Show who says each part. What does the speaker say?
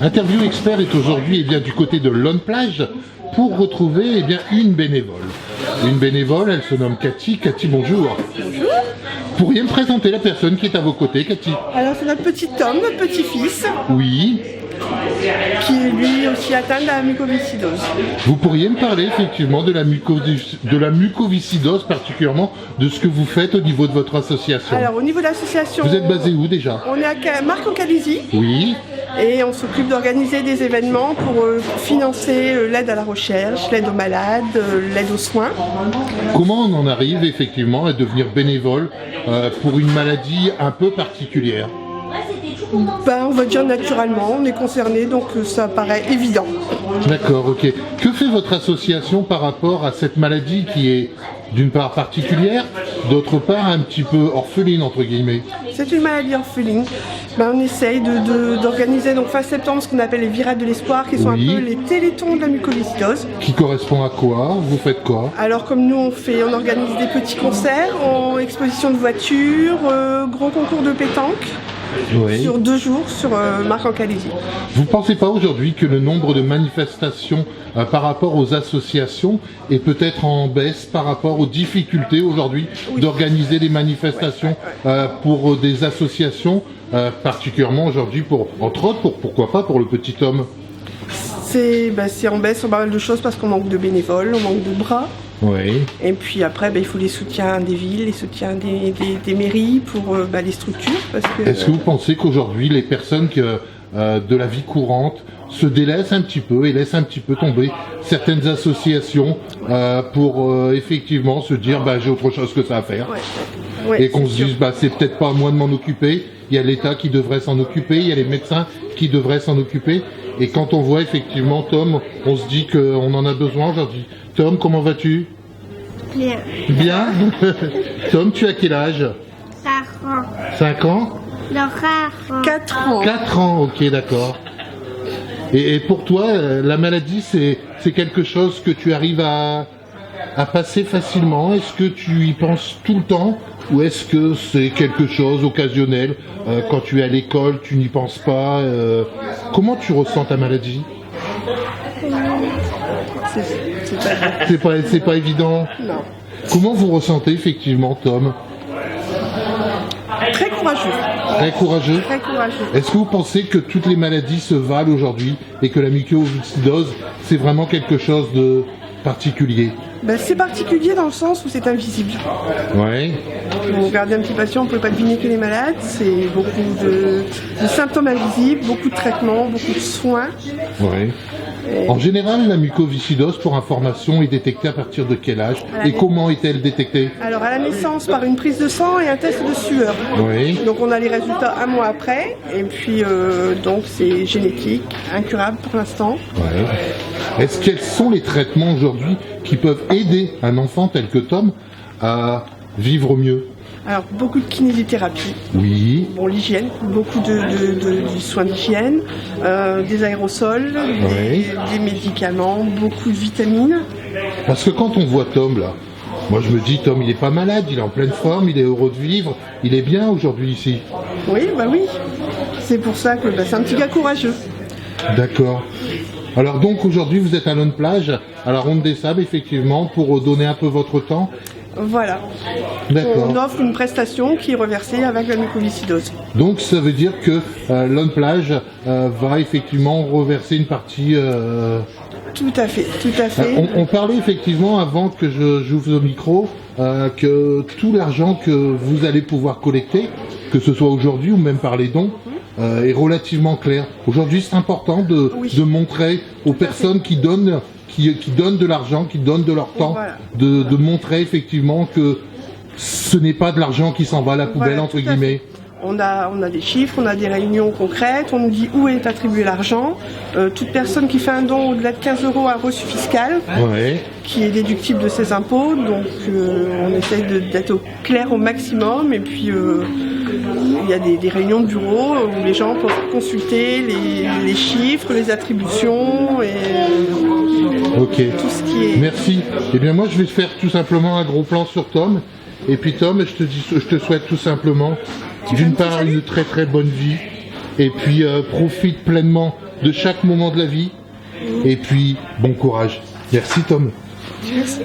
Speaker 1: Interview Expert est aujourd'hui du côté de Lone Plage pour retrouver une bénévole. Une bénévole, elle se nomme Cathy. Cathy, bonjour.
Speaker 2: Bonjour.
Speaker 1: Pourriez me présenter la personne qui est à vos côtés, Cathy?
Speaker 2: Alors c'est notre petit Tom, notre petit-fils,
Speaker 1: Oui.
Speaker 2: qui est lui aussi atteint de la mucoviscidose.
Speaker 1: Vous pourriez me parler effectivement de la mucoviscidose, particulièrement de ce que vous faites au niveau de votre association.
Speaker 2: Alors au niveau de l'association...
Speaker 1: Vous êtes basé où déjà?
Speaker 2: On est à Marc-en-Calaisis.
Speaker 1: Oui.
Speaker 2: Et on s'occupe d'organiser des événements pour financer l'aide à la recherche, l'aide aux malades, l'aide aux soins.
Speaker 1: Comment on en arrive effectivement à devenir bénévole pour une maladie un peu particulière?
Speaker 2: On va dire naturellement, on est concerné, donc ça paraît évident.
Speaker 1: D'accord, ok. Que fait votre association par rapport à cette maladie qui est d'une part particulière, d'autre part un petit peu orpheline entre guillemets?
Speaker 2: C'est une maladie orpheline. On essaye d'organiser donc fin septembre ce qu'on appelle les virades de l'espoir, qui sont un peu les télétons de la mucoviscidose.
Speaker 1: Qui correspond à quoi? Vous faites quoi?
Speaker 2: Alors comme nous on organise des petits concerts, exposition de voitures, gros concours de pétanque.
Speaker 1: Oui.
Speaker 2: Sur 2 jours sur Marc-en-Calaisis.
Speaker 1: Vous ne pensez pas aujourd'hui que le nombre de manifestations par rapport aux associations est peut-être en baisse par rapport aux difficultés aujourd'hui d'organiser des manifestations pour des associations, particulièrement aujourd'hui entre autres, pourquoi pas pour le petit homme?
Speaker 2: C'est en baisse sur pas mal de choses parce qu'on manque de bénévoles, on manque de bras.
Speaker 1: Oui.
Speaker 2: Et puis après, il faut les soutiens des villes, les soutiens des mairies pour les structures.
Speaker 1: Est-ce que vous pensez qu'aujourd'hui, les personnes de la vie courante se délaissent un petit peu et laissent un petit peu tomber certaines associations pour effectivement se dire j'ai autre chose que ça à faire et qu'on se dise c'est peut-être pas à moi de m'en occuper, il y a l'État qui devrait s'en occuper, il y a les médecins qui devraient s'en occuper, et quand on voit effectivement Tom, on se dit qu'on en a besoin aujourd'hui. Tom, comment vas-tu?
Speaker 3: Bien.
Speaker 1: Bien. Tom, tu as quel âge?
Speaker 3: 4 ans.
Speaker 1: 5 ans?
Speaker 3: Non, 4 ans.
Speaker 2: 4 ans.
Speaker 1: 4 ans, ok, d'accord. Et pour toi, la maladie, c'est quelque chose que tu arrives à passer facilement? Est-ce que tu y penses tout le temps? Ou est-ce que c'est quelque chose occasionnel? Quand tu es à l'école, tu n'y penses pas? Comment tu ressens ta maladie? C'est pas évident?
Speaker 2: Non.
Speaker 1: Comment vous ressentez effectivement, Tom?
Speaker 2: Très courageux.
Speaker 1: Très courageux?
Speaker 2: Très courageux.
Speaker 1: Est-ce que vous pensez que toutes les maladies se valent aujourd'hui et que la mucoviscidose, c'est vraiment quelque chose de particulier?
Speaker 2: C'est particulier dans le sens où c'est invisible.
Speaker 1: Ouais.
Speaker 2: Vous regardez un petit patient, on ne peut pas deviner que les malades. C'est beaucoup de symptômes invisibles, beaucoup de traitements, beaucoup de soins.
Speaker 1: Ouais. En général, la mucoviscidose, pour information, est détectée à partir de quel âge? Et comment est-elle détectée?
Speaker 2: Alors à la naissance, par une prise de sang et un test de sueur.
Speaker 1: Oui.
Speaker 2: Donc on a les résultats 1 mois après. Et puis donc c'est génétique, incurable pour l'instant.
Speaker 1: Ouais. Quels sont les traitements aujourd'hui qui peuvent aider un enfant tel que Tom à vivre mieux?
Speaker 2: Alors beaucoup de kinésithérapie.
Speaker 1: Oui.
Speaker 2: L'hygiène, beaucoup de soins d'hygiène, des aérosols, des médicaments, beaucoup de vitamines.
Speaker 1: Parce que quand on voit Tom là, moi je me dis Tom il est pas malade, il est en pleine forme, il est heureux de vivre, il est bien aujourd'hui ici.
Speaker 2: Oui, oui. C'est pour ça que c'est un petit gars courageux.
Speaker 1: D'accord. Alors donc aujourd'hui vous êtes à Lone Plage, à la Ronde des Sables effectivement, pour donner un peu votre temps.
Speaker 2: Voilà.
Speaker 1: D'accord.
Speaker 2: On offre une prestation qui est reversée avec la mucoviscidose.
Speaker 1: Donc ça veut dire que Lone Plage va effectivement reverser une partie...
Speaker 2: Tout à fait, tout à fait.
Speaker 1: On parlait effectivement avant que j'ouvre le micro que tout l'argent que vous allez pouvoir collecter, que ce soit aujourd'hui ou même par les dons, est relativement clair. Aujourd'hui c'est important de montrer aux personnes qui donnent de l'argent, qui donnent de leur temps, de montrer effectivement que ce n'est pas de l'argent qui s'en va à la poubelle, entre guillemets.
Speaker 2: On a des chiffres, on a des réunions concrètes, on nous dit où est attribué l'argent. Toute personne qui fait un don au-delà de 15 € a un reçu fiscal, qui est déductible de ses impôts. Donc on essaye d'être clair au maximum. Et puis il y a des réunions de bureau où les gens peuvent consulter les chiffres, les attributions et tout ce qui est...
Speaker 1: Merci. Eh bien moi je vais faire tout simplement un gros plan sur Tom. Et puis Tom, je te souhaite tout simplement d'une part une très très bonne vie, et puis profite pleinement de chaque moment de la vie, et puis bon courage. Merci Tom.
Speaker 3: Merci.